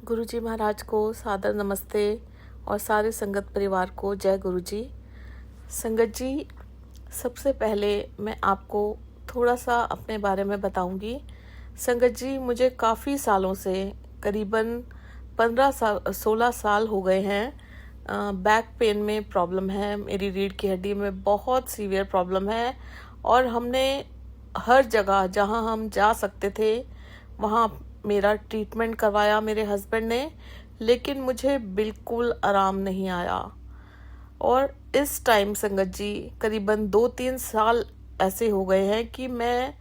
गुरुजी महाराज को सादर नमस्ते और सारे संगत परिवार को जय गुरुजी। संगत जी, सबसे पहले मैं आपको थोड़ा सा अपने बारे में बताऊंगी। संगत जी, मुझे काफ़ी सालों से करीबन 16 साल हो गए हैं बैक पेन में प्रॉब्लम है। मेरी रीढ़ की हड्डी में बहुत सीवियर प्रॉब्लम है और हमने हर जगह जहां हम जा सकते थे वहां मेरा ट्रीटमेंट करवाया मेरे हस्बैंड ने, लेकिन मुझे बिल्कुल आराम नहीं आया। और इस टाइम संगत जी करीबन 2-3 साल ऐसे हो गए हैं कि मैं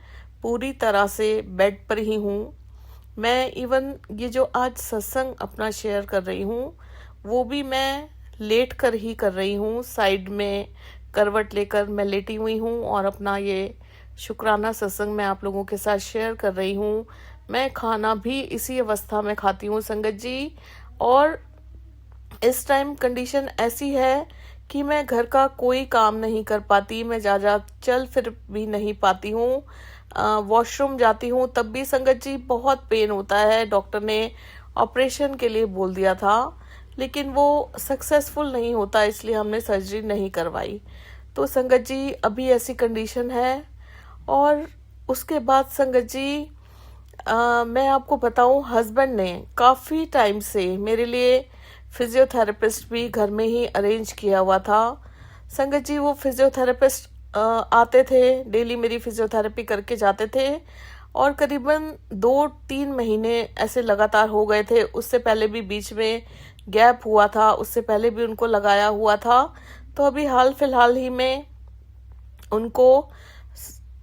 पूरी तरह से बेड पर ही हूँ। मैं इवन ये जो आज सत्संग अपना शेयर कर रही हूँ वो भी मैं लेट कर ही कर रही हूँ। साइड में करवट लेकर मैं लेटी हुई हूँ और अपना ये शुक्राना सत्संग मैं आप लोगों के साथ शेयर कर रही हूँ। मैं खाना भी इसी अवस्था में खाती हूँ संगत जी। और इस टाइम कंडीशन ऐसी है कि मैं घर का कोई काम नहीं कर पाती। मैं जा चल फिर भी नहीं पाती हूँ। वॉशरूम जाती हूँ तब भी संगत जी बहुत पेन होता है। डॉक्टर ने ऑपरेशन के लिए बोल दिया था, लेकिन वो सक्सेसफुल नहीं होता, इसलिए हमने सर्जरी नहीं करवाई। तो संगत जी अभी ऐसी कंडीशन है। और उसके बाद संगत जी मैं आपको बताऊं, हस्बैंड ने काफ़ी टाइम से मेरे लिए फिजियोथेरेपिस्ट भी घर में ही अरेंज किया हुआ था। संगत जी वो फिजियोथेरेपिस्ट आते थे, डेली मेरी फिजियोथेरेपी करके जाते थे और करीबन 2-3 महीने ऐसे लगातार हो गए थे। उससे पहले भी बीच में गैप हुआ था, उससे पहले भी उनको लगाया हुआ था। तो अभी हाल फिलहाल ही में उनको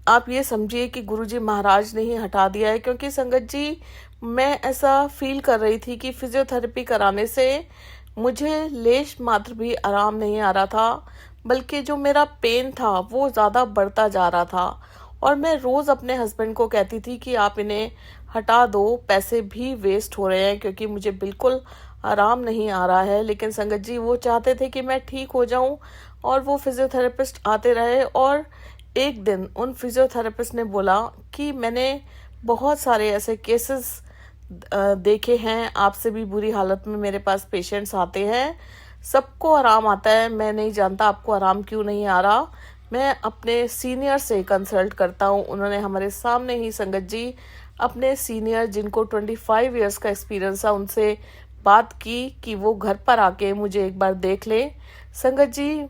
आप ये समझिए कि गुरुजी महाराज ने ही हटा दिया है। क्योंकि संगत जी मैं ऐसा फील कर रही थी कि फिजियोथेरेपी कराने से मुझे लेश मात्र भी आराम नहीं आ रहा था, बल्कि जो मेरा पेन था वो ज़्यादा बढ़ता जा रहा था। और मैं रोज़ अपने हस्बैंड को कहती थी कि आप इन्हें हटा दो, पैसे भी वेस्ट हो रहे हैं, क्योंकि मुझे बिल्कुल आराम नहीं आ रहा है। लेकिन संगत जी वो चाहते थे कि मैं ठीक हो जाऊं और वो फिजियोथेरेपिस्ट आते रहे। और एक दिन उन फिजियोथेरेपिस्ट ने बोला कि मैंने बहुत सारे ऐसे केसेस देखे हैं, आपसे भी बुरी हालत में मेरे पास पेशेंट्स आते हैं, सबको आराम आता है, मैं नहीं जानता आपको आराम क्यों नहीं आ रहा। मैं अपने सीनियर से कंसल्ट करता हूँ। उन्होंने हमारे सामने ही संगत जी अपने सीनियर जिनको 25 इयर्स का एक्सपीरियंस है उनसे बात की कि वो घर पर आके मुझे एक बार देख ले। संगत जी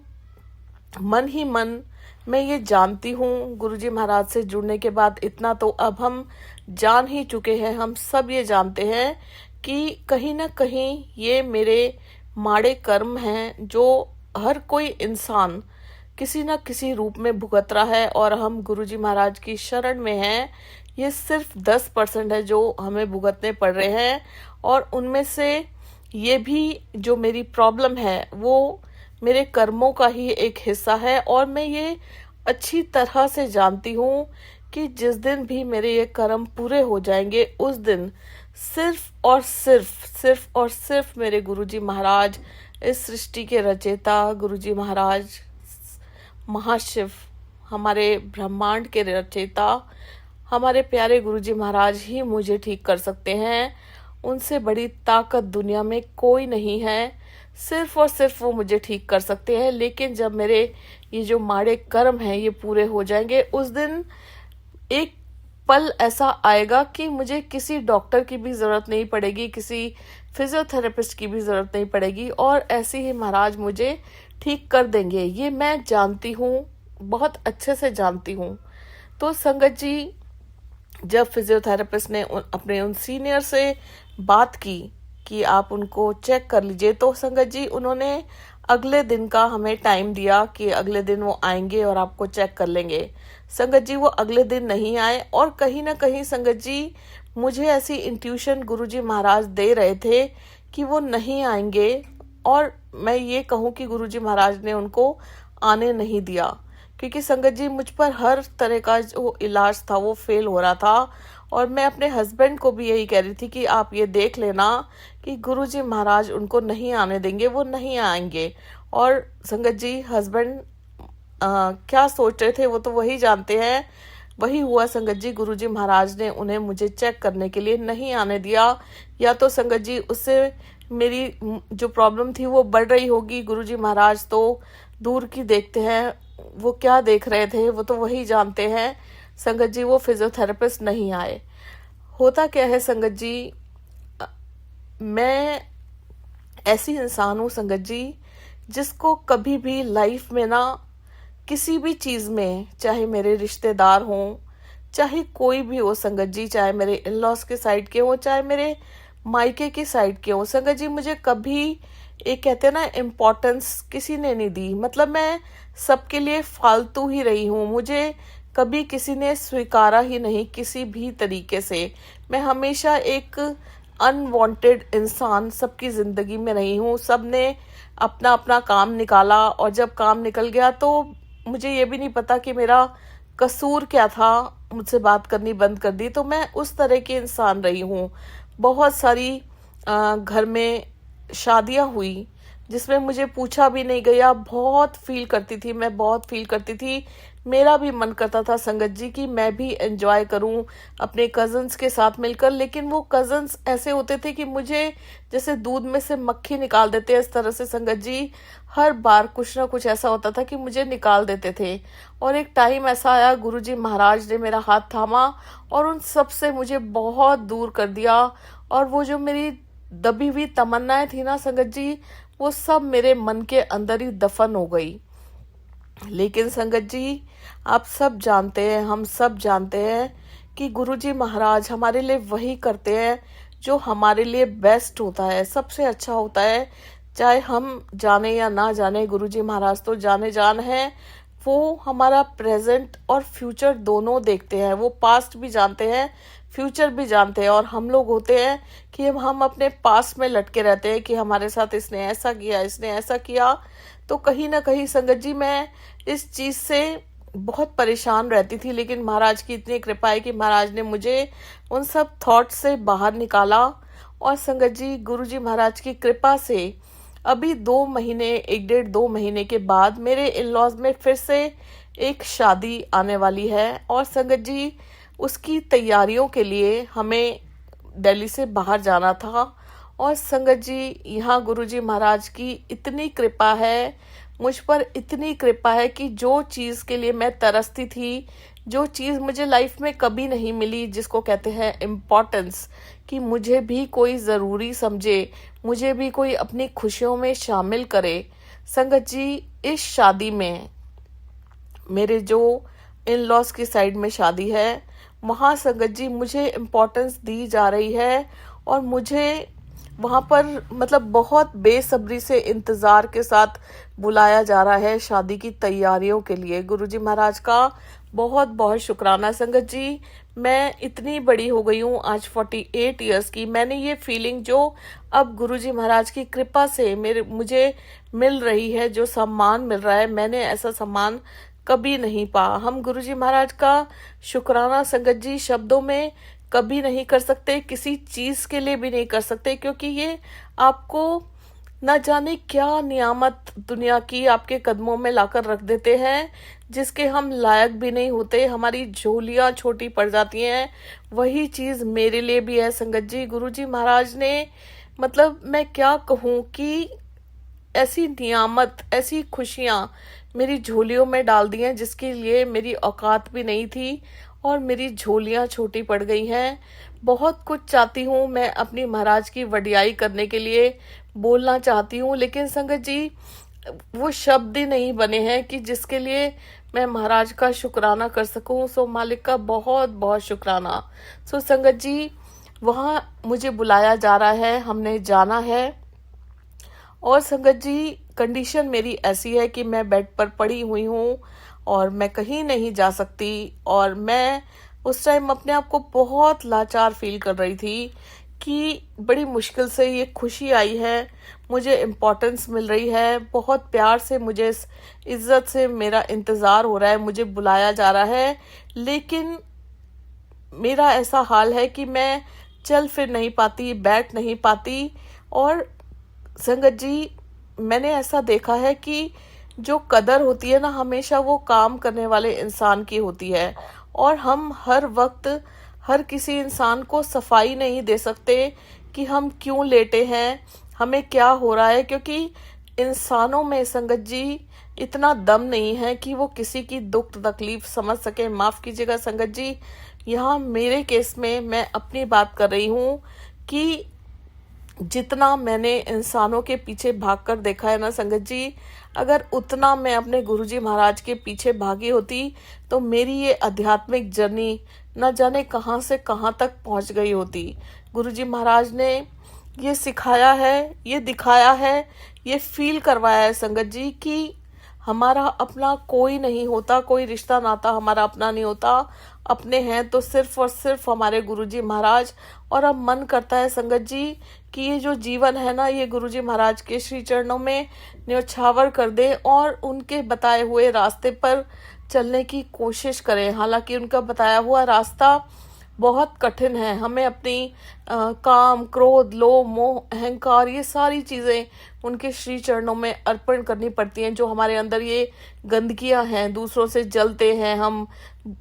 मन ही मन मैं ये जानती हूँ, गुरुजी महाराज से जुड़ने के बाद इतना तो अब हम जान ही चुके हैं, हम सब ये जानते हैं कि कहीं ना कहीं ये मेरे माड़े कर्म हैं जो हर कोई इंसान किसी न किसी रूप में भुगत रहा है। और हम गुरुजी महाराज की शरण में हैं। ये सिर्फ 10% है जो हमें भुगतने पड़ रहे हैं, और उनमें से ये भी जो मेरी प्रॉब्लम है वो मेरे कर्मों का ही एक हिस्सा है। और मैं ये अच्छी तरह से जानती हूँ कि जिस दिन भी मेरे ये कर्म पूरे हो जाएंगे उस दिन सिर्फ और सिर्फ मेरे गुरुजी महाराज, इस सृष्टि के रचयिता गुरुजी महाराज, महाशिव, हमारे ब्रह्मांड के रचयिता, हमारे प्यारे गुरुजी महाराज ही मुझे ठीक कर सकते हैं। उनसे बड़ी ताकत दुनिया में कोई नहीं है, सिर्फ और सिर्फ वो मुझे ठीक कर सकते हैं। लेकिन जब मेरे ये जो माड़े कर्म हैं ये पूरे हो जाएंगे उस दिन एक पल ऐसा आएगा कि मुझे किसी डॉक्टर की भी जरूरत नहीं पड़ेगी, किसी फिजियोथेरेपिस्ट की भी जरूरत नहीं पड़ेगी, और ऐसे ही महाराज मुझे ठीक कर देंगे। ये मैं जानती हूँ, बहुत अच्छे से जानती हूँ। तो संगत जी जब फिजियोथेरेपिस्ट ने अपने उन सीनियर से बात की कि आप उनको चेक कर लीजिए, तो संगत जी उन्होंने अगले दिन का हमें टाइम दिया कि अगले दिन वो आएंगे और आपको चेक कर लेंगे। संगत जी वो अगले दिन नहीं आए, और कहीं ना कहीं संगत जी मुझे ऐसी इंट्यूशन गुरुजी महाराज दे रहे थे कि वो नहीं आएंगे। और मैं ये कहूँ कि गुरुजी महाराज ने उनको आने नहीं दिया, क्योंकि संगत जी मुझ पर हर तरह का जो इलाज था वो फेल हो रहा था। और मैं अपने हस्बैंड को भी यही कह रही थी कि आप ये देख लेना कि गुरुजी महाराज उनको नहीं आने देंगे, वो नहीं आएंगे। और संगत जी हस्बैंड क्या सोच रहे थे वो तो वही जानते हैं। वही हुआ संगत जी, गुरुजी महाराज ने उन्हें मुझे चेक करने के लिए नहीं आने दिया। या तो संगत जी उससे मेरी जो प्रॉब्लम थी वो बढ़ रही होगी। गुरुजी महाराज तो दूर की देखते हैं, वो क्या देख रहे थे वो तो वही जानते हैं। संगत जी वो फिजियोथेरेपिस्ट नहीं आए। होता क्या है संगत जी, मैं ऐसी इंसान हूँ संगत जी जिसको कभी भी लाइफ में ना किसी भी चीज़ में, चाहे मेरे रिश्तेदार हों, चाहे कोई भी हो संगत जी, चाहे मेरे इन लॉज के साइड के हों, चाहे मेरे मायके की साइड के हों संगत जी, मुझे कभी एक कहते हैं ना इम्पोर्टेंस किसी ने नहीं दी। मतलब मैं सबके लिए फालतू ही रही हूँ। मुझे कभी किसी ने स्वीकारा ही नहीं किसी भी तरीके से। मैं हमेशा एक अनवांटेड इंसान सबकी ज़िंदगी में रही हूँ। सब ने अपना अपना काम निकाला और जब काम निकल गया तो मुझे ये भी नहीं पता कि मेरा कसूर क्या था, मुझसे बात करनी बंद कर दी। तो मैं उस तरह की इंसान रही हूँ। बहुत सारी घर में शादियाँ हुई जिसमें मुझे पूछा भी नहीं गया। बहुत फील करती थी मैं, बहुत फील करती थी। मेरा भी मन करता था संगत जी कि मैं भी एंजॉय करूं अपने कज़न्स के साथ मिलकर, लेकिन वो कज़न्स ऐसे होते थे कि मुझे जैसे दूध में से मक्खी निकाल देते हैं, इस तरह से संगत जी हर बार कुछ ना कुछ ऐसा होता था कि मुझे निकाल देते थे। और एक टाइम ऐसा आया, गुरुजी महाराज ने मेरा हाथ थामा और उन सब से मुझे बहुत दूर कर दिया। और वो जो मेरी दबी हुई तमन्नाएं थी ना संगत जी, वो सब मेरे मन के अंदर ही दफन हो गई। लेकिन संगत जी आप सब जानते हैं, हम सब जानते हैं कि गुरुजी महाराज हमारे लिए वही करते हैं जो हमारे लिए बेस्ट होता है, सबसे अच्छा होता है। चाहे हम जाने या ना जाने, गुरुजी महाराज तो जाने जान हैं। वो हमारा प्रेजेंट और फ्यूचर दोनों देखते हैं। वो पास्ट भी जानते हैं, फ्यूचर भी जानते हैं। और हम लोग होते हैं कि हम अपने पास्ट में लटके रहते हैं कि हमारे साथ इसने ऐसा किया, इसने ऐसा किया। तो कहीं ना कहीं संगत जी मैं इस चीज़ से बहुत परेशान रहती थी। लेकिन महाराज की इतनी कृपा है कि महाराज ने मुझे उन सब थॉट से बाहर निकाला। और संगत जी गुरुजी महाराज की कृपा से अभी 2 महीने, 1 डेढ़ 2 महीने के बाद मेरे इन लॉज में फिर से एक शादी आने वाली है। और संगत जी उसकी तैयारियों के लिए हमें दिल्ली से बाहर जाना था। और संगत जी यहाँ गुरुजी महाराज की इतनी कृपा है, मुझ पर इतनी कृपा है कि जो चीज़ के लिए मैं तरसती थी, जो चीज़ मुझे लाइफ में कभी नहीं मिली, जिसको कहते हैं इम्पोर्टेंस, कि मुझे भी कोई ज़रूरी समझे, मुझे भी कोई अपनी खुशियों में शामिल करे। संगत जी इस शादी में, मेरे जो इन लॉज की साइड में शादी है, वहाँ संगत जी मुझे इम्पोर्टेंस दी जा रही है। और मुझे वहाँ पर मतलब बहुत बेसब्री से इंतज़ार के साथ बुलाया जा रहा है शादी की तैयारियों के लिए। गुरुजी महाराज का बहुत बहुत शुक्राना संगत जी। मैं इतनी बड़ी हो गई हूँ आज 48 ईयर्स की। मैंने ये फीलिंग जो अब गुरुजी महाराज की कृपा से मुझे मिल रही है, जो सम्मान मिल रहा है, मैंने ऐसा सम्मान कभी नहीं पा। हम गुरुजी महाराज का शुक्राना संगत जी शब्दों में कभी नहीं कर सकते, किसी चीज़ के लिए भी नहीं कर सकते, क्योंकि ये आपको न जाने क्या नियामत दुनिया की आपके कदमों में लाकर रख देते हैं, जिसके हम लायक भी नहीं होते। हमारी झोलियाँ छोटी पड़ जाती हैं। वही चीज़ मेरे लिए भी है संगत जी। गुरुजी महाराज ने मतलब मैं क्या कहूँ कि ऐसी नियामत, ऐसी खुशियाँ मेरी झोलियों में डाल दी हैं जिसके लिए मेरी औकात भी नहीं थी और मेरी झोलियाँ छोटी पड़ गई हैं। बहुत कुछ चाहती हूँ मैं अपनी महाराज की वडियाई करने के लिए, बोलना चाहती हूँ, लेकिन संगत जी वो शब्द ही नहीं बने हैं कि जिसके लिए मैं महाराज का शुक्राना कर सकूँ। सो मालिक का बहुत बहुत शुक्राना। सो संगत जी वहाँ मुझे बुलाया जा रहा है, हमने जाना है। और संगत जी कंडीशन मेरी ऐसी है कि मैं बेड पर पड़ी हुई हूँ और मैं कहीं नहीं जा सकती। और मैं उस टाइम अपने आप को बहुत लाचार फील कर रही थी कि बड़ी मुश्किल से ये खुशी आई है, मुझे इम्पोर्टेंस मिल रही है, बहुत प्यार से मुझे इज्जत से मेरा इंतज़ार हो रहा है, मुझे बुलाया जा रहा है। लेकिन मेरा ऐसा हाल है कि मैं चल फिर नहीं पाती, बैठ नहीं पाती। और संगत जी मैंने ऐसा देखा है कि जो कदर होती है ना, हमेशा वो काम करने वाले इंसान की होती है। और हम हर वक्त हर किसी इंसान को सफाई नहीं दे सकते कि हम क्यों लेटे हैं, हमें क्या हो रहा है, क्योंकि इंसानों में संगत जी इतना दम नहीं है कि वो किसी की दुख तकलीफ समझ सके। माफ़ कीजिएगा संगत जी, यहाँ मेरे केस में मैं अपनी बात कर रही हूँ कि जितना मैंने इंसानों के पीछे भागकर देखा है ना संगत जी, अगर उतना मैं अपने गुरुजी महाराज के पीछे भागी होती तो मेरी ये आध्यात्मिक जर्नी न जाने कहाँ से कहाँ तक पहुँच गई होती। गुरुजी महाराज ने ये सिखाया है, ये दिखाया है, ये फील करवाया है संगत जी कि हमारा अपना कोई नहीं होता, कोई रिश्ता नाता हमारा अपना नहीं होता। अपने हैं तो सिर्फ और सिर्फ हमारे गुरुजी महाराज। और अब मन करता है संगत जी कि ये जो जीवन है ना, ये गुरुजी महाराज के श्री चरणों में न्योछावर कर दे और उनके बताए हुए रास्ते पर चलने की कोशिश करें। हालांकि उनका बताया हुआ रास्ता बहुत कठिन है। हमें अपनी काम, क्रोध, लोभ, मोह, अहंकार, ये सारी चीज़ें उनके श्री चरणों में अर्पण करनी पड़ती हैं। जो हमारे अंदर ये गंदगियां हैं, दूसरों से जलते हैं, हम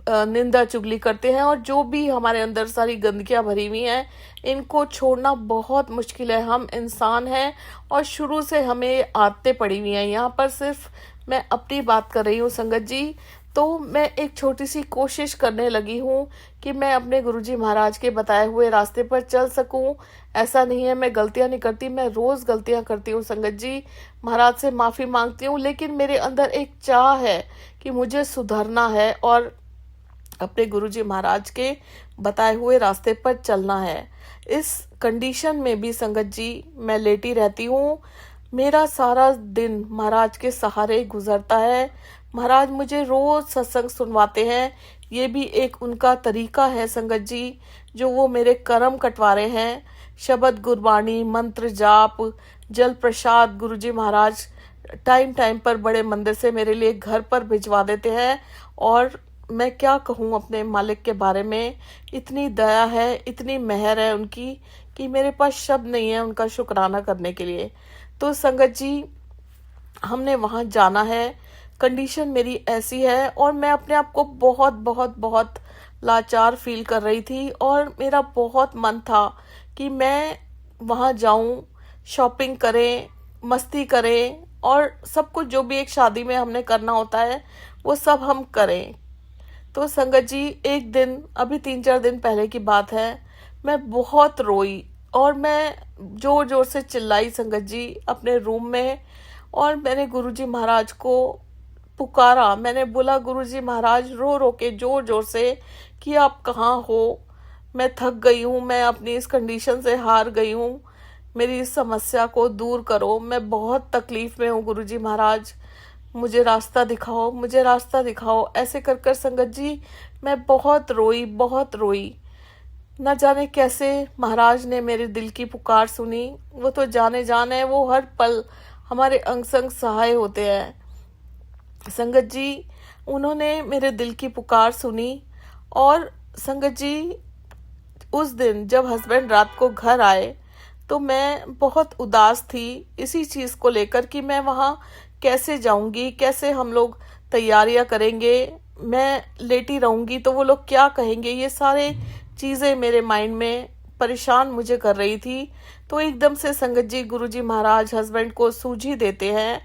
निंदा चुगली करते हैं, और जो भी हमारे अंदर सारी गंदगियां भरी हुई हैं, इनको छोड़ना बहुत मुश्किल है। हम इंसान हैं और शुरू से हमें आदतें पड़ी हुई हैं। यहाँ पर सिर्फ मैं अपनी बात कर रही हूँ संगत जी। तो मैं एक छोटी सी कोशिश करने लगी हूँ कि मैं अपने गुरुजी महाराज के बताए हुए रास्ते पर चल सकूँ। ऐसा नहीं है मैं गलतियाँ नहीं करती, मैं रोज़ गलतियाँ करती हूँ संगत जी। महाराज से माफ़ी मांगती हूँ, लेकिन मेरे अंदर एक चाह है कि मुझे सुधरना है और अपने गुरुजी महाराज के बताए हुए रास्ते पर चलना है। इस कंडीशन में भी संगत जी मैं लेटी रहती हूँ। मेरा सारा दिन महाराज के सहारे गुजरता है। महाराज मुझे रोज सत्संग सुनवाते हैं, ये भी एक उनका तरीका है संगत जी, जो वो मेरे कर्म कटवा रहे हैं। शब्द गुरबाणी, मंत्र जाप, जल प्रसाद गुरुजी महाराज टाइम टाइम पर बड़े मंदिर से मेरे लिए घर पर भिजवा देते हैं। और मैं क्या कहूँ अपने मालिक के बारे में, इतनी दया है, इतनी मेहर है उनकी कि मेरे पास शब्द नहीं है उनका शुक्राना करने के लिए। तो संगत जी हमने वहाँ जाना है, कंडीशन मेरी ऐसी है और मैं अपने आप को बहुत बहुत बहुत लाचार फील कर रही थी और मेरा बहुत मन था कि मैं वहाँ जाऊँ, शॉपिंग करें, मस्ती करें और सब कुछ जो भी एक शादी में हमने करना होता है वो सब हम करें। तो संगत जी एक दिन, अभी 3-4 दिन पहले की बात है, मैं बहुत रोई और मैं जोर जोर से चिल्लाई संगत जी अपने रूम में। और मैंने गुरुजी महाराज को पुकारा, मैंने बोला गुरुजी महाराज रो रो के जोर जोर से कि आप कहाँ हो, मैं थक गई हूँ, मैं अपनी इस कंडीशन से हार गई हूँ, मेरी इस समस्या को दूर करो, मैं बहुत तकलीफ में हूँ गुरुजी महाराज, मुझे रास्ता दिखाओ, मुझे रास्ता दिखाओ। ऐसे कर कर संगत जी मैं बहुत रोई, बहुत रोई। न जाने कैसे महाराज ने मेरे दिल की पुकार सुनी। वो तो जाने जान है, वो हर पल हमारे अंग संग सहाय होते हैं संगत जी। उन्होंने मेरे दिल की पुकार सुनी और संगत जी उस दिन जब हस्बैंड रात को घर आए तो मैं बहुत उदास थी इसी चीज़ को लेकर कि मैं वहाँ कैसे जाऊँगी, कैसे हम लोग तैयारियाँ करेंगे, मैं लेटी रहूँगी तो वो लोग क्या कहेंगे। ये सारे चीज़ें मेरे माइंड में परेशान मुझे कर रही थी। तो एकदम से संगत जी गुरुजी महाराज हस्बैंड को सूझी देते हैं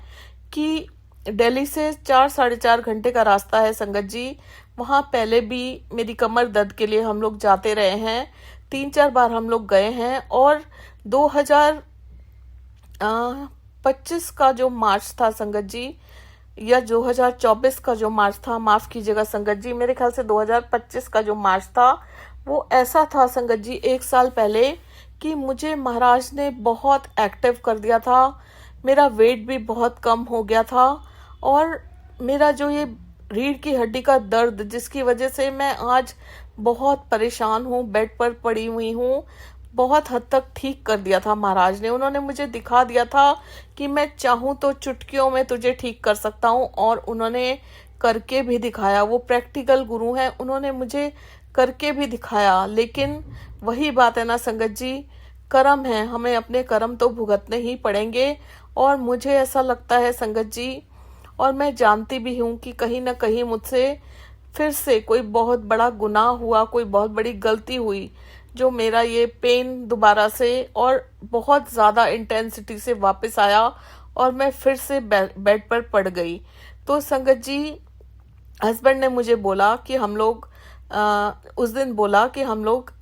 कि दिल्ली से 4-4.5 घंटे का रास्ता है संगत जी। वहाँ पहले भी मेरी कमर दर्द के लिए हम लोग जाते रहे हैं, 3-4 बार हम लोग गए हैं। और 2025 का जो मार्च था संगत जी, या 2024 का जो मार्च था, माफ़ कीजिएगा संगत जी, मेरे ख्याल से 2025 का जो मार्च था वो ऐसा था संगत जी 1 साल पहले कि मुझे महाराज ने बहुत एक्टिव कर दिया था। मेरा वेट भी बहुत कम हो गया था और मेरा जो ये रीढ़ की हड्डी का दर्द जिसकी वजह से मैं आज बहुत परेशान हूँ, बेड पर पड़ी हुई हूँ, बहुत हद तक ठीक कर दिया था महाराज ने। उन्होंने मुझे दिखा दिया था कि मैं चाहूँ तो चुटकियों में तुझे ठीक कर सकता हूँ और उन्होंने करके भी दिखाया। वो प्रैक्टिकल गुरु हैं, उन्होंने मुझे करके भी दिखाया। लेकिन वही बात है ना संगत जी, कर्म है, हमें अपने कर्म तो भुगतने ही पड़ेंगे। और मुझे ऐसा लगता है संगत जी, और मैं जानती भी हूँ कि कहीं ना कहीं मुझसे फिर से कोई बहुत बड़ा गुनाह हुआ, कोई बहुत बड़ी गलती हुई, जो मेरा ये पेन दोबारा से और बहुत ज़्यादा इंटेंसिटी से वापस आया और मैं फिर से बेड पर पड़ गई। तो संगत जी, हस्बैंड ने मुझे बोला कि हम लोग उस दिन बोला कि हम लोग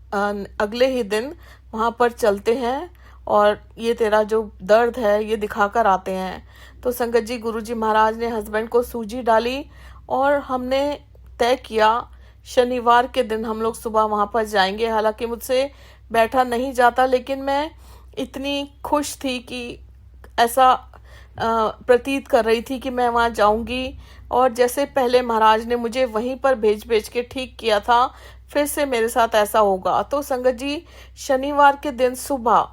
अगले ही दिन वहाँ पर चलते हैं और ये तेरा जो दर्द है ये दिखा कर आते हैं। तो संगत जी, गुरुजी महाराज ने हस्बैंड को सूजी डाली और हमने तय किया शनिवार के दिन हम लोग सुबह वहाँ पर जाएंगे। हालांकि मुझसे बैठा नहीं जाता, लेकिन मैं इतनी खुश थी कि ऐसा प्रतीत कर रही थी कि मैं वहाँ जाऊंगी। और जैसे पहले महाराज ने मुझे वहीं पर भेज भेज के ठीक किया था, फिर से मेरे साथ ऐसा होगा। तो संगत जी, शनिवार के दिन सुबह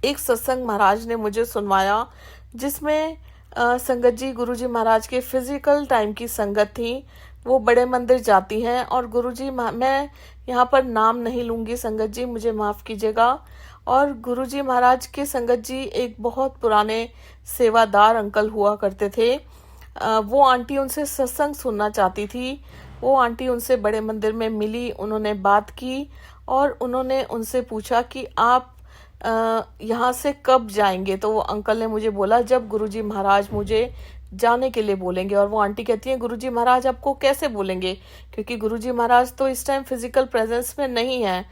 एक सत्संग महाराज ने मुझे सुनवाया, जिसमें संगत जी गुरुजी महाराज के फिजिकल टाइम की संगत थी। वो बड़े मंदिर जाती हैं और गुरुजी, मैं यहाँ पर नाम नहीं लूंगी संगत जी, मुझे माफ़ कीजिएगा। और गुरुजी महाराज के संगत जी एक बहुत पुराने सेवादार अंकल हुआ करते थे। वो आंटी उनसे सत्संग सुनना चाहती थी। वो आंटी उनसे बड़े मंदिर में मिली, उन्होंने बात की और उन्होंने उनसे पूछा कि आप यहाँ से कब जाएंगे। तो वो अंकल ने मुझे बोला जब गुरुजी महाराज मुझे जाने के लिए बोलेंगे। और वो आंटी कहती हैं गुरुजी महाराज आपको कैसे बोलेंगे, क्योंकि गुरुजी महाराज तो इस टाइम फिजिकल प्रेजेंस में नहीं है।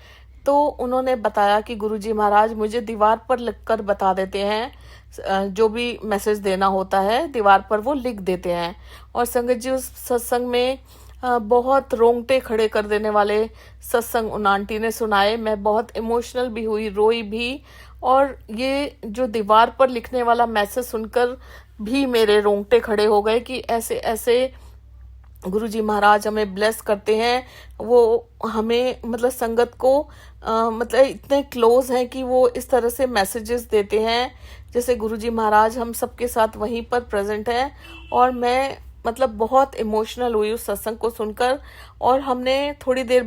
तो उन्होंने बताया कि गुरुजी महाराज मुझे दीवार पर लिखकर बता देते हैं, जो भी मैसेज देना होता है दीवार पर वो लिख देते हैं। और संगत जी, उस सत्संग में बहुत रोंगटे खड़े कर देने वाले सत्संग उन आंटी ने सुनाए। मैं बहुत इमोशनल भी हुई, रोई भी। और ये जो दीवार पर लिखने वाला मैसेज सुनकर भी मेरे रोंगटे खड़े हो गए कि ऐसे ऐसे गुरुजी महाराज हमें ब्लेस करते हैं। वो हमें मतलब संगत को मतलब इतने क्लोज हैं कि वो इस तरह से मैसेजेस देते हैं जैसे गुरुजी महाराज हम सबके साथ वहीं पर प्रेजेंट हैं। और मैं मतलब बहुत इमोशनल हुई उस सत्संग को सुनकर। और हमने थोड़ी देर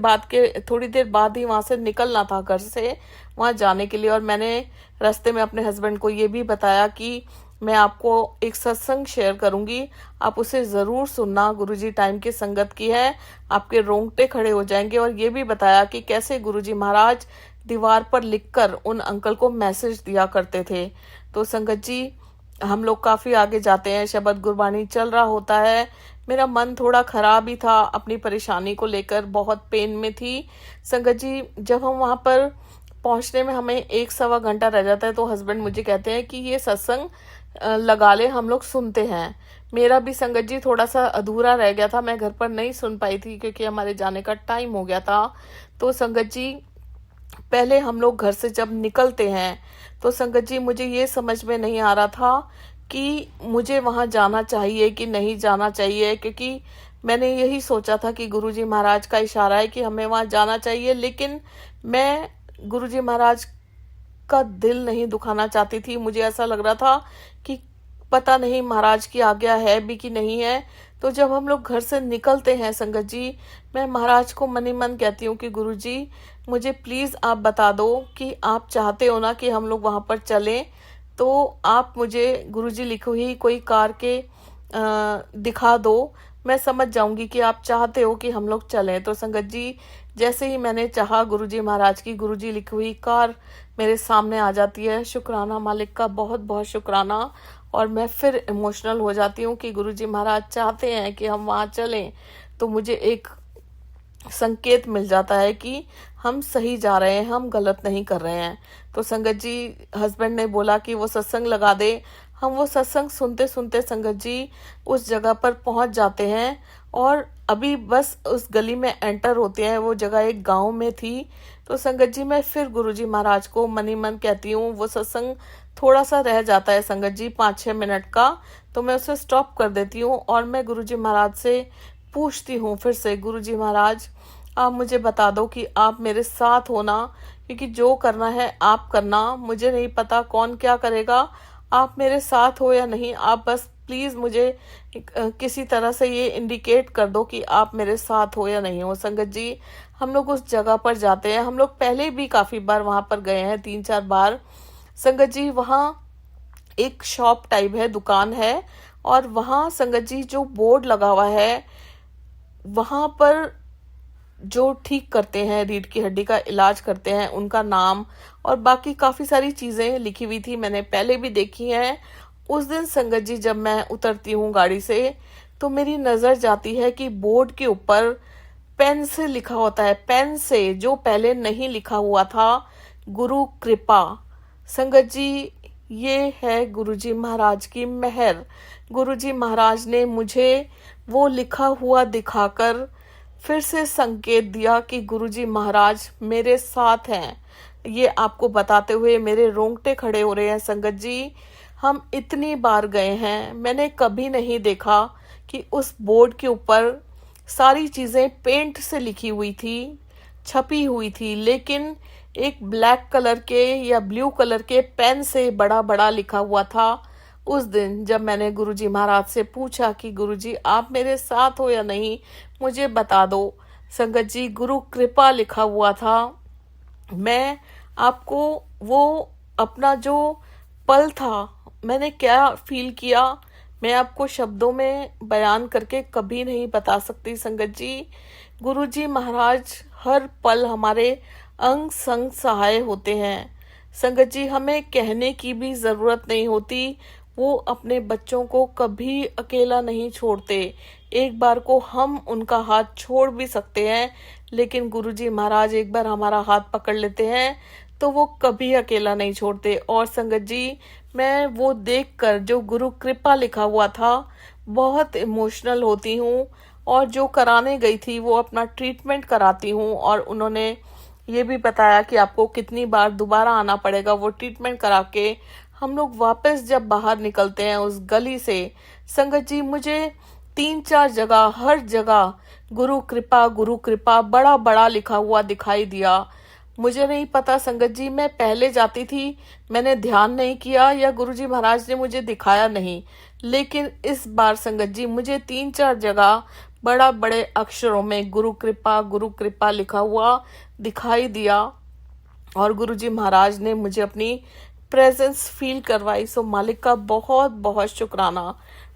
बाद ही वहाँ से निकलना था घर से वहाँ जाने के लिए। और मैंने रास्ते में अपने हस्बैंड को ये भी बताया कि मैं आपको एक सत्संग शेयर करूंगी, आप उसे ज़रूर सुनना, गुरुजी टाइम की संगत की है, आपके रोंगटे खड़े हो जाएंगे। और ये भी बताया कि कैसे गुरुजी महाराज दीवार पर लिखकर उन अंकल को मैसेज दिया करते थे। तो संगत जी, हम लोग काफ़ी आगे जाते हैं, शब्द गुरबानी चल रहा होता है। मेरा मन थोड़ा ख़राब ही था, अपनी परेशानी को लेकर बहुत पेन में थी। संगत जी, जब हम वहाँ पर पहुँचने में हमें 1-1.25 घंटा रह जाता है तो हस्बैंड मुझे कहते हैं कि ये सत्संग लगा ले, हम लोग सुनते हैं। मेरा भी संगत जी थोड़ा सा अधूरा रह गया था, मैं घर पर नहीं सुन पाई थी क्योंकि हमारे जाने का टाइम हो गया था। तो संगत जी, पहले हम लोग घर से जब निकलते हैं तो संगत जी मुझे ये समझ में नहीं आ रहा था कि मुझे वहाँ जाना चाहिए कि नहीं जाना चाहिए, क्योंकि मैंने यही सोचा था कि गुरुजी महाराज का इशारा है कि हमें वहाँ जाना चाहिए। लेकिन मैं गुरुजी महाराज का दिल नहीं दुखाना चाहती थी। मुझे ऐसा लग रहा था कि पता नहीं महाराज की आज्ञा है भी कि नहीं है। तो जब हम लोग घर से निकलते हैं संगत जी, मैं महाराज को मन ही मन कहती हूँ कि गुरुजी मुझे प्लीज़ आप बता दो कि आप चाहते हो ना कि हम लोग वहाँ पर चलें, तो आप मुझे गुरुजी लिखी हुई कोई कार के दिखा दो, मैं समझ जाऊंगी कि आप चाहते हो कि हम लोग चलें। तो संगत जी, जैसे ही मैंने चाहा गुरुजी महाराज की गुरुजी लिखी हुई कार मेरे सामने आ जाती है। शुक्राना मालिक का, बहुत बहुत शुक्राना। और मैं फिर इमोशनल हो जाती हूँ कि गुरुजी महाराज चाहते हैं कि हम वहाँ चलें। तो मुझे एक संकेत मिल जाता है कि हम सही जा रहे हैं, हम गलत नहीं कर रहे हैं। तो संगत जी, हस्बैंड ने बोला कि वो सत्संग लगा दे। हम वो सत्संग सुनते सुनते संगत जी उस जगह पर पहुंच जाते हैं। और अभी बस उस गली में एंटर होते हैं, वो जगह एक गांव में थी। तो संगत जी, मैं फिर गुरुजी महाराज को मन ही मन कहती हूँ, वो सत्संग थोड़ा सा रह जाता है संगत जी 5-6 मिनट का, तो मैं उसे स्टॉप कर देती हूँ और मैं गुरुजी महाराज से पूछती हूँ फिर से, गुरुजी महाराज आप मुझे बता दो कि आप मेरे साथ हो ना, क्योंकि जो करना है आप करना, मुझे नहीं पता कौन क्या करेगा, आप मेरे साथ हो या नहीं, आप बस प्लीज़ मुझे किसी तरह से ये इंडिकेट कर दो कि आप मेरे साथ हो या नहीं हो। संगत जी, हम लोग उस जगह पर जाते हैं। हम लोग पहले भी काफ़ी बार वहाँ पर गए हैं, 3-4 बार। संगत जी, वहाँ एक शॉप टाइप है, दुकान है। और वहाँ संगत जी जो बोर्ड लगा हुआ है वहाँ पर जो ठीक करते हैं, रीढ़ की हड्डी का इलाज करते हैं, उनका नाम और बाकी काफ़ी सारी चीज़ें लिखी हुई थी, मैंने पहले भी देखी हैं। उस दिन संगत जी जब मैं उतरती हूँ गाड़ी से, तो मेरी नज़र जाती है कि बोर्ड के ऊपर पेन से लिखा होता है, पेन से, जो पहले नहीं लिखा हुआ था, गुरु कृपा। संगत जी, ये है गुरुजी महाराज की मेहर। गुरुजी महाराज ने मुझे वो लिखा हुआ दिखाकर फिर से संकेत दिया कि गुरुजी महाराज मेरे साथ हैं। ये आपको बताते हुए मेरे रोंगटे खड़े हो रहे हैं संगत जी। हम इतनी बार गए हैं, मैंने कभी नहीं देखा कि उस बोर्ड के ऊपर सारी चीज़ें पेंट से लिखी हुई थी, छपी हुई थी, लेकिन एक ब्लैक कलर के या ब्लू कलर के पेन से बड़ा बड़ा लिखा हुआ था। उस दिन जब मैंने गुरुजी महाराज से पूछा कि गुरुजी आप मेरे साथ हो या नहीं, मुझे बता दो। संगत जी, गुरु कृपा लिखा हुआ था। मैं आपको वो अपना जो पल था, मैंने क्या फील किया, मैं आपको शब्दों में बयान करके कभी नहीं बता सकती संगत जी। गुरुजी महाराज हर पल हमारे अंग संग सहाय होते हैं संगत जी। हमें कहने की भी ज़रूरत नहीं होती, वो अपने बच्चों को कभी अकेला नहीं छोड़ते। एक बार को हम उनका हाथ छोड़ भी सकते हैं, लेकिन गुरुजी महाराज एक बार हमारा हाथ पकड़ लेते हैं तो वो कभी अकेला नहीं छोड़ते। और संगत जी, मैं वो देखकर जो गुरु कृपा लिखा हुआ था, बहुत इमोशनल होती हूँ। और जो कराने गई थी वो अपना ट्रीटमेंट कराती हूँ, और उन्होंने ये भी बताया कि आपको कितनी बार दोबारा आना पड़ेगा वो ट्रीटमेंट करा के। हम लोग वापस जब बाहर निकलते हैं उस गली से, संगत जी, मुझे 3-4 जगह, हर जगह गुरु कृपा बड़ा बड़ा लिखा हुआ दिखाई दिया। मुझे नहीं पता संगत जी, मैं पहले जाती थी, मैंने ध्यान नहीं किया या गुरुजी महाराज ने मुझे दिखाया नहीं, लेकिन इस बार संगत जी मुझे 3-4 जगह बड़ा बड़े अक्षरों में गुरु कृपा लिखा हुआ दिखाई दिया। और गुरुजी महाराज ने मुझे अपनी प्रेजेंस फील करवाई। सो मालिक का बहुत बहुत शुक्राना।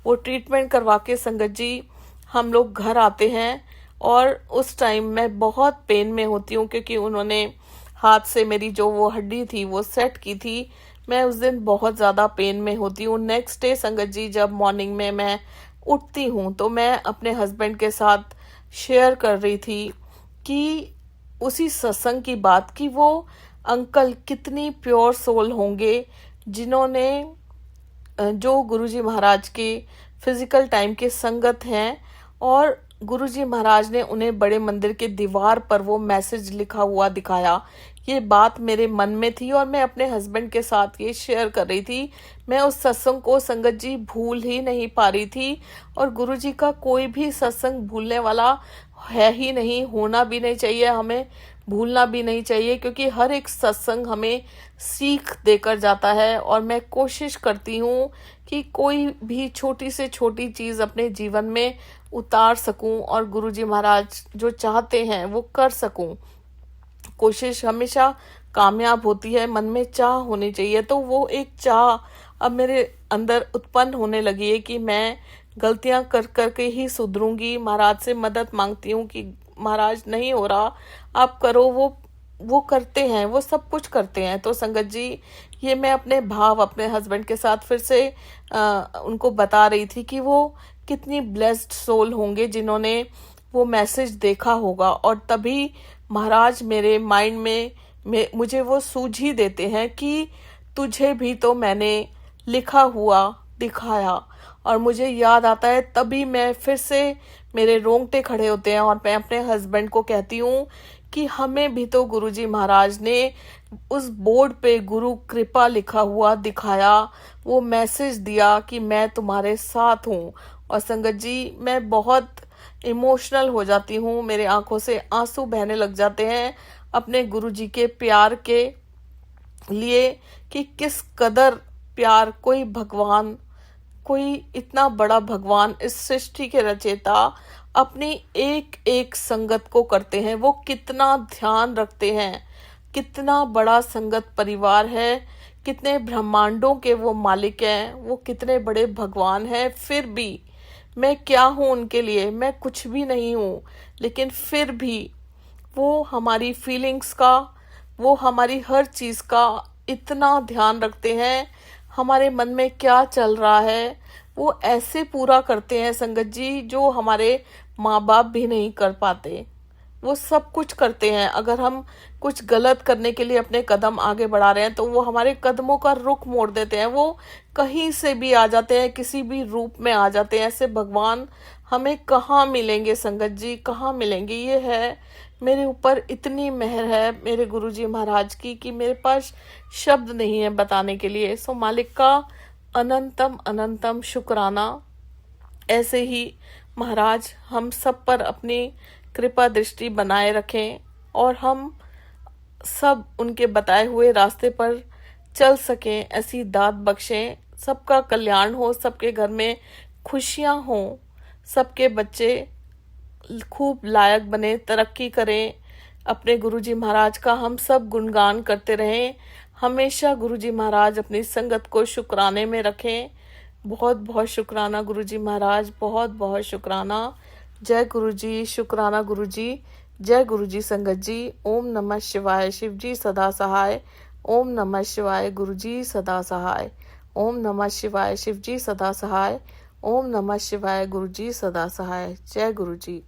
वो ट्रीटमेंट करवा के संगत जी हम लोग घर आते हैं, और उस टाइम मैं बहुत पेन में होती हूँ, क्योंकि उन्होंने हाथ से मेरी जो वो हड्डी थी वो सेट की थी। मैं उस दिन बहुत ज़्यादा पेन में होती हूँ। नेक्स्ट डे संगत जी जब मॉर्निंग में मैं उठती हूँ, तो मैं अपने हस्बैंड के साथ शेयर कर रही थी कि उसी सत्संग की बात, कि वो अंकल कितनी प्योर सोल होंगे जिन्होंने जो गुरुजी महाराज के फिजिकल टाइम के संगत हैं, और गुरुजी महाराज ने उन्हें बड़े मंदिर के दीवार पर वो मैसेज लिखा हुआ दिखाया। ये बात मेरे मन में थी और मैं अपने हस्बैंड के साथ ये शेयर कर रही थी। मैं उस सत्संग को संगत जी भूल ही नहीं पा रही थी, और गुरुजी का कोई भी सत्संग भूलने वाला है ही नहीं, होना भी नहीं चाहिए, हमें भूलना भी नहीं चाहिए, क्योंकि हर एक सत्संग हमें सीख देकर जाता है। और मैं कोशिश करती हूँ कि कोई भी छोटी से छोटी चीज़ अपने जीवन में उतार सकूं, और गुरुजी महाराज जो चाहते हैं वो कर सकूं। कोशिश हमेशा कामयाब होती है, मन में चाह होनी चाहिए। तो वो एक चाह अब मेरे अंदर उत्पन्न होने लगी है कि मैं गलतियां कर करके ही सुधरूंगी। महाराज से मदद मांगती हूँ कि महाराज नहीं हो रहा, आप करो। वो करते हैं, वो सब कुछ करते हैं। तो संगत जी, ये मैं अपने भाव अपने हस्बैंड के साथ फिर से उनको बता रही थी कि वो कितनी ब्लेस्ड सोल होंगे जिन्होंने वो मैसेज देखा होगा, और तभी महाराज मेरे माइंड में मुझे वो सूझी देते हैं कि तुझे भी तो मैंने लिखा हुआ दिखाया। और मुझे याद आता है, तभी मैं फिर से मेरे रोंगटे खड़े होते हैं, और मैं अपने हस्बैंड को कहती हूँ कि हमें भी तो गुरुजी महाराज ने उस बोर्ड पे गुरु कृपा लिखा हुआ दिखाया, वो मैसेज दिया कि मैं तुम्हारे साथ हूँ। और संगत जी, मैं बहुत इमोशनल हो जाती हूँ, मेरे आंखों से आंसू बहने लग जाते हैं अपने गुरुजी के प्यार के लिए, कि किस कदर प्यार कोई इतना बड़ा भगवान, इस सृष्टि के रचयिता अपनी एक एक संगत को करते हैं। वो कितना ध्यान रखते हैं, कितना बड़ा संगत परिवार है, कितने ब्रह्मांडों के वो मालिक हैं, वो कितने बड़े भगवान हैं। फिर भी मैं क्या हूँ उनके लिए, मैं कुछ भी नहीं हूँ। लेकिन फिर भी वो हमारी फीलिंग्स का, वो हमारी हर चीज़ का इतना ध्यान रखते हैं। हमारे मन में क्या चल रहा है वो ऐसे पूरा करते हैं संगत जी, जो हमारे माँ बाप भी नहीं कर पाते। वो सब कुछ करते हैं। अगर हम कुछ गलत करने के लिए अपने कदम आगे बढ़ा रहे हैं तो वो हमारे कदमों का रुख मोड़ देते हैं। वो कहीं से भी आ जाते हैं, किसी भी रूप में आ जाते हैं। ऐसे भगवान हमें कहाँ मिलेंगे संगत जी, कहाँ मिलेंगे। ये है, मेरे ऊपर इतनी मेहर है मेरे गुरुजी महाराज की कि मेरे पास शब्द नहीं है बताने के लिए। सो मालिक का अनंतम अनंतम शुक्राना। ऐसे ही महाराज हम सब पर अपनी कृपा दृष्टि बनाए रखें और हम सब उनके बताए हुए रास्ते पर चल सकें, ऐसी दात बख्शें। सबका कल्याण हो, सबके घर में खुशियां हो, सबके बच्चे खूब लायक बने, तरक्की करें। अपने गुरुजी महाराज का हम सब गुणगान करते रहें। हमेशा गुरुजी महाराज अपनी संगत को शुक्राने में रखें। बहुत बहुत शुक्राना गुरुजी महाराज, बहुत बहुत शुक्राना। जय गुरुजी, शुक्राना गुरुजी। जय गुरुजी संगत जी। ओम नमः शिवाय। शिव जी सदा सहाय। ओम नमः शिवाय। गुरुजी सदा सहाय। ओम नमः शिवाय। शिव जी सदा सहाय। ओम नमः शिवाय। गुरुजी सदा सहाय। जय गुरुजी।